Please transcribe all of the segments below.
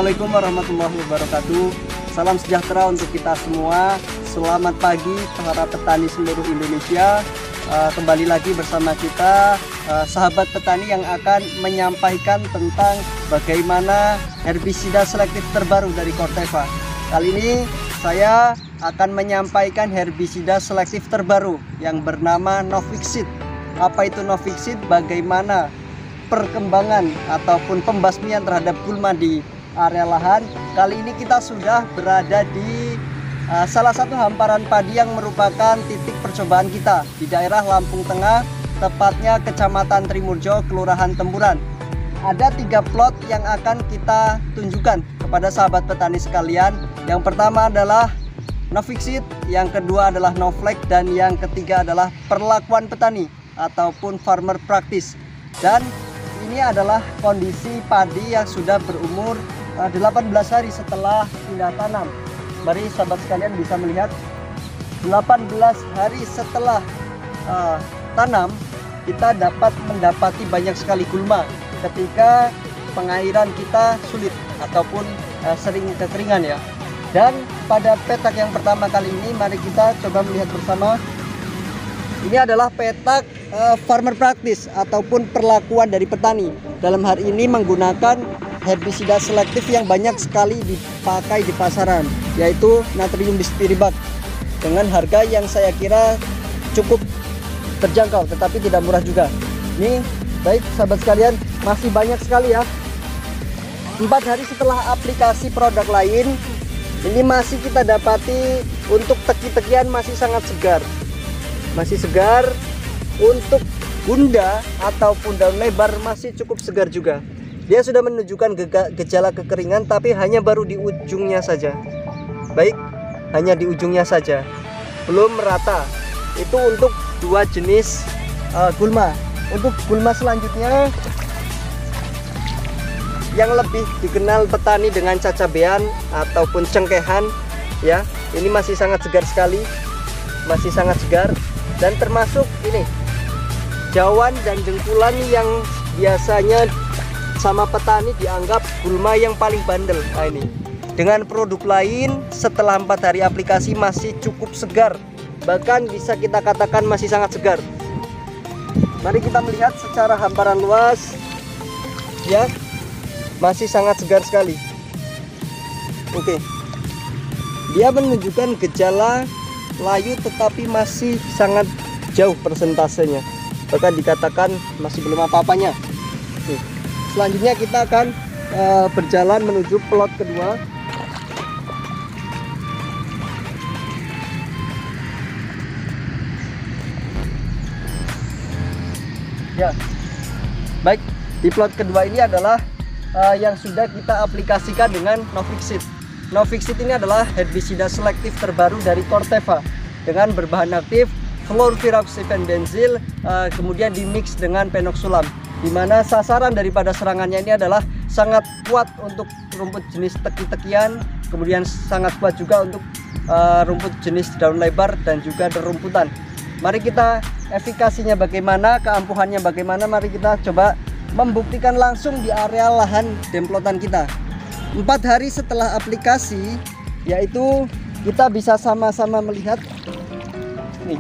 Assalamualaikum warahmatullahi wabarakatuh. Salam sejahtera untuk kita semua. Selamat pagi para petani seluruh Indonesia. Kembali lagi bersama kita, sahabat petani, yang akan menyampaikan tentang bagaimana herbisida selektif terbaru dari Corteva. Kali ini saya akan menyampaikan herbisida selektif terbaru yang bernama Novixit. Apa itu Novixit? Bagaimana perkembangan ataupun pembasmian terhadap gulma di area lahan. Kali ini kita sudah berada di salah satu hamparan padi yang merupakan titik percobaan kita di daerah Lampung Tengah, tepatnya Kecamatan Trimurjo, Kelurahan Tempuran. Ada 3 plot yang akan kita tunjukkan kepada sahabat petani sekalian. Yang pertama adalah Novixit, yang kedua adalah Novlex, dan yang ketiga adalah perlakuan petani ataupun farmer practice. Dan ini adalah kondisi padi yang sudah berumur 18 hari setelah pindah tanam. Mari sahabat sekalian bisa melihat 18 hari setelah tanam kita dapat mendapati banyak sekali gulma ketika pengairan kita sulit ataupun sering kekeringan ya. Dan pada petak yang pertama kali ini mari kita coba melihat bersama. Ini adalah petak farmer practice ataupun perlakuan dari petani. Dalam hari ini menggunakan herbisida selektif yang banyak sekali dipakai di pasaran, yaitu natrium dispiribak, dengan harga yang saya kira cukup terjangkau tetapi tidak murah juga. Ini baik sahabat sekalian, masih banyak sekali ya. 4 hari setelah aplikasi produk lain, ini masih kita dapati untuk teki-tekian masih sangat segar. Masih segar. Untuk bunda ataupun daun lebar masih cukup segar juga. Dia sudah menunjukkan gejala kekeringan, tapi hanya baru di ujungnya saja. Baik, hanya di ujungnya saja, belum merata. Itu untuk 2 jenis gulma. Untuk gulma selanjutnya yang lebih dikenal petani dengan cacabean ataupun cengkehan ya, ini masih sangat segar sekali, masih sangat segar. Dan termasuk ini jawan dan jengkulan yang biasanya sama petani dianggap gulma yang paling bandel. Nah ini dengan produk lain setelah 4 hari aplikasi masih cukup segar, bahkan bisa kita katakan masih sangat segar. Mari kita melihat secara hamparan luas ya, masih sangat segar sekali. Oke, dia menunjukkan gejala layu tetapi masih sangat jauh persentasenya, bahkan dikatakan masih belum apa-apanya. Selanjutnya kita akan berjalan menuju plot kedua. Ya, baik, di plot kedua ini adalah yang sudah kita aplikasikan dengan Novixit. Novixit ini adalah herbisida selektif terbaru dari Corteva dengan berbahan aktif chlorpyrifosfenbenzil, kemudian dimix dengan penoxulam, di mana sasaran daripada serangannya ini adalah sangat kuat untuk rumput jenis teki-tekian, kemudian sangat kuat juga untuk rumput jenis daun lebar dan juga derumputan. Mari kita efikasinya bagaimana, keampuhannya bagaimana, mari kita coba membuktikan langsung di area lahan demplotan kita. 4 hari setelah aplikasi, yaitu kita bisa sama-sama melihat nih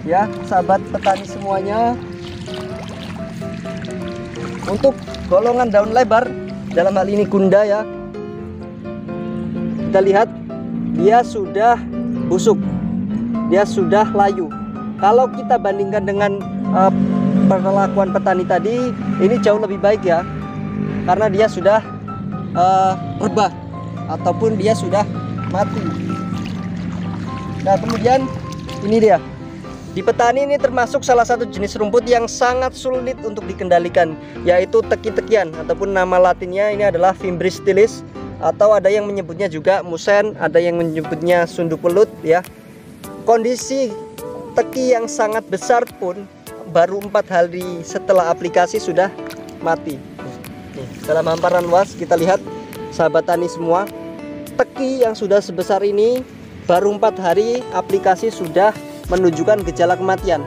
ya sahabat petani semuanya. Untuk golongan daun lebar, dalam hal ini gunda ya, kita lihat dia sudah busuk, dia sudah layu. Kalau kita bandingkan dengan perlakuan petani tadi, ini jauh lebih baik ya, karena dia sudah rebah ataupun dia sudah mati. Nah kemudian ini dia, di petani ini termasuk salah satu jenis rumput yang sangat sulit untuk dikendalikan, yaitu teki-tekian ataupun nama latinnya ini adalah Fimbris stilis, atau ada yang menyebutnya juga musen, ada yang menyebutnya sundu pelut ya. Kondisi teki yang sangat besar pun baru 4 hari setelah aplikasi sudah mati. Dalam hamparan luas kita lihat sahabat tani semua, teki yang sudah sebesar ini baru 4 hari aplikasi sudah menunjukkan gejala kematian.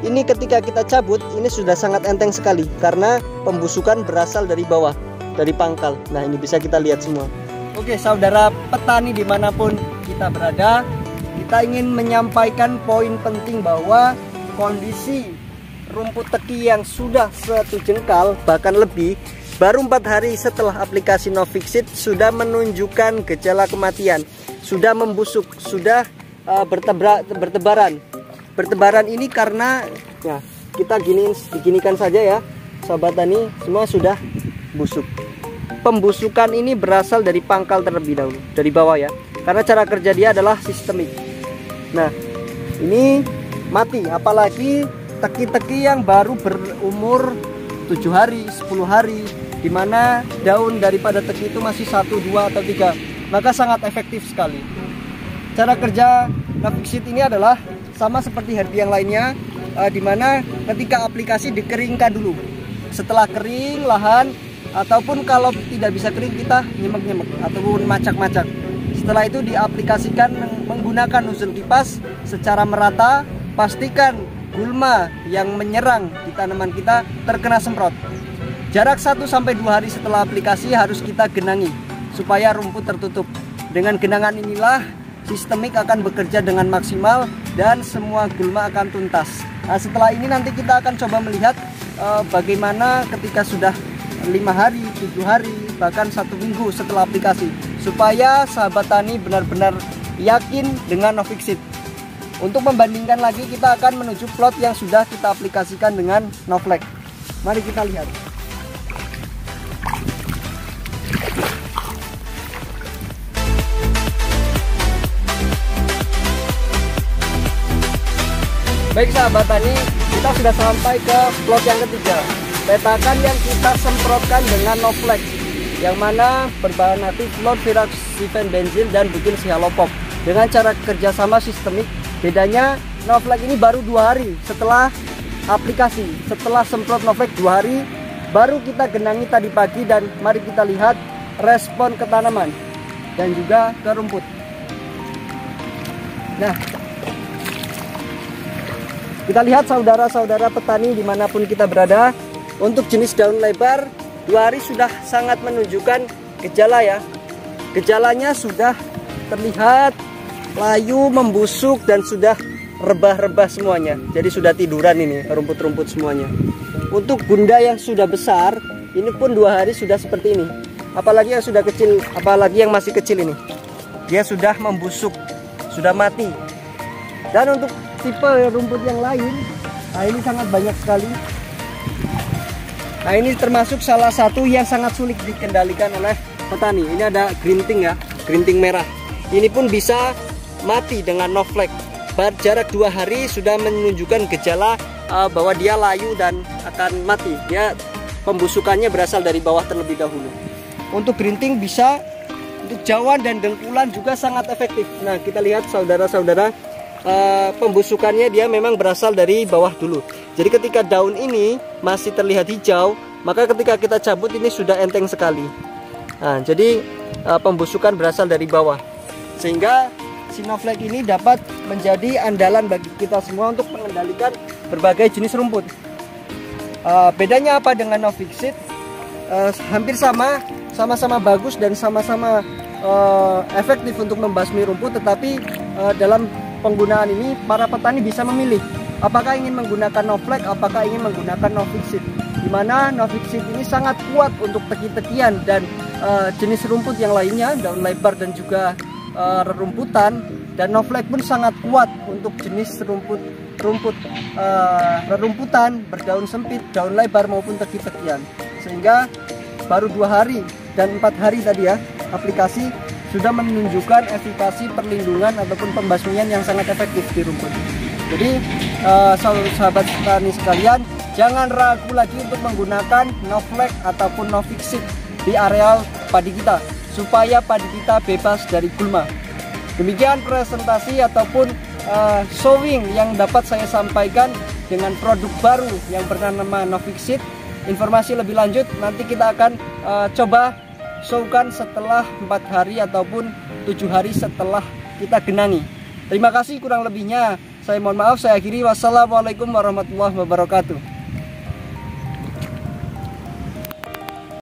Ini ketika kita cabut ini sudah sangat enteng sekali karena pembusukan berasal dari bawah. dari pangkal. Nah, ini bisa kita lihat semua. Oke, saudara petani dimanapun kita berada, kita ingin menyampaikan poin penting bahwa kondisi rumput teki yang sudah 1 jengkal bahkan lebih, baru 4 hari setelah aplikasi Novixit sudah menunjukkan gejala kematian, sudah membusuk, sudah bertebaran. Bertebaran ini karena ya, kita diginikan saja ya, sahabat tani, semua sudah busuk. Pembusukan ini berasal dari pangkal terlebih dahulu, dari bawah ya, karena cara kerja dia adalah sistemik. Nah, ini mati, apalagi teki-teki yang baru berumur 7 hari, 10 hari, dimana daun daripada teki itu masih 1, 2, atau 3, maka sangat efektif sekali. Cara kerja Novixit ini adalah sama seperti herbi yang lainnya, dimana ketika aplikasi dikeringkan dulu. Setelah kering lahan, ataupun kalau tidak bisa kering kita nyemek-nyemek ataupun macak-macak. Setelah itu diaplikasikan menggunakan nozzle kipas secara merata. Pastikan gulma yang menyerang di tanaman kita terkena semprot. Jarak 1-2 hari setelah aplikasi harus kita genangi supaya rumput tertutup. Dengan genangan inilah sistemik akan bekerja dengan maksimal dan semua gulma akan tuntas. Nah, setelah ini nanti kita akan coba melihat bagaimana ketika sudah 5 hari, 7 hari, bahkan 1 minggu setelah aplikasi, supaya sahabat tani benar-benar yakin dengan Novixit. Untuk membandingkan lagi, kita akan menuju plot yang sudah kita aplikasikan dengan Novlex. Mari kita lihat. Baik sahabat tani, kita sudah sampai ke plot yang ketiga. Petakan yang kita semprotkan dengan Novlex, yang mana berbahan aktif Lordvirax Benzil dan butil sihalopop. Dengan cara kerjasama sistemik, bedanya Novlex ini baru 2 hari setelah aplikasi. Setelah semprot Novlex 2 hari, baru kita genangi tadi pagi, dan mari kita lihat respon ke tanaman dan juga ke rumput. Nah, kita lihat saudara-saudara petani dimanapun kita berada, untuk jenis daun lebar 2 hari sudah sangat menunjukkan gejala ya. Gejalanya sudah terlihat layu, membusuk, dan sudah rebah-rebah semuanya. Jadi sudah tiduran ini rumput-rumput semuanya. Untuk bunda yang sudah besar, ini pun 2 hari sudah seperti ini. Apalagi yang sudah kecil, apalagi yang masih kecil ini, dia sudah membusuk, sudah mati. Dan untuk tipe rumput yang lain, nah ini sangat banyak sekali. Nah, ini termasuk salah satu yang sangat sulit dikendalikan oleh petani. Ini ada grinting ya, grinting merah. Ini pun bisa mati dengan Novlex. Jarak 2 hari sudah menunjukkan gejala bahwa dia layu dan akan mati. Dia pembusukannya berasal dari bawah terlebih dahulu. Untuk grinting bisa, untuk jawan dan dengkulan juga sangat efektif. Nah, kita lihat saudara-saudara, pembusukannya dia memang berasal dari bawah dulu. Jadi ketika daun ini masih terlihat hijau, maka ketika kita cabut ini sudah enteng sekali. Nah, jadi pembusukan berasal dari bawah, sehingga si Novlex ini dapat menjadi andalan bagi kita semua untuk mengendalikan berbagai jenis rumput. Bedanya apa dengan Novixit? Hampir sama-sama bagus dan sama-sama efektif untuk membasmi rumput, tetapi dalam penggunaan ini para petani bisa memilih apakah ingin menggunakan Novlex, apakah ingin menggunakan Novixit. Dimana Novixit ini sangat kuat untuk teki-tekian dan jenis rumput yang lainnya, daun lebar dan juga rerumputan. Dan Novlex pun sangat kuat untuk jenis rerumputan, berdaun sempit, daun lebar maupun teki-tekian. Sehingga baru 2 hari dan 4 hari tadi ya aplikasi sudah menunjukkan efikasi perlindungan ataupun pembasmian yang sangat efektif di rumput. Jadi sahabat petani sekalian, jangan ragu lagi untuk menggunakan Novlex ataupun Novixit di areal padi kita, supaya padi kita bebas dari gulma. Demikian presentasi ataupun showing yang dapat saya sampaikan dengan produk baru yang bernama Novixit. Informasi lebih lanjut nanti kita akan coba showkan setelah 4 hari ataupun 7 hari setelah kita genangi. Terima kasih, kurang lebihnya saya mohon maaf, saya akhiri. Wassalamualaikum warahmatullahi wabarakatuh.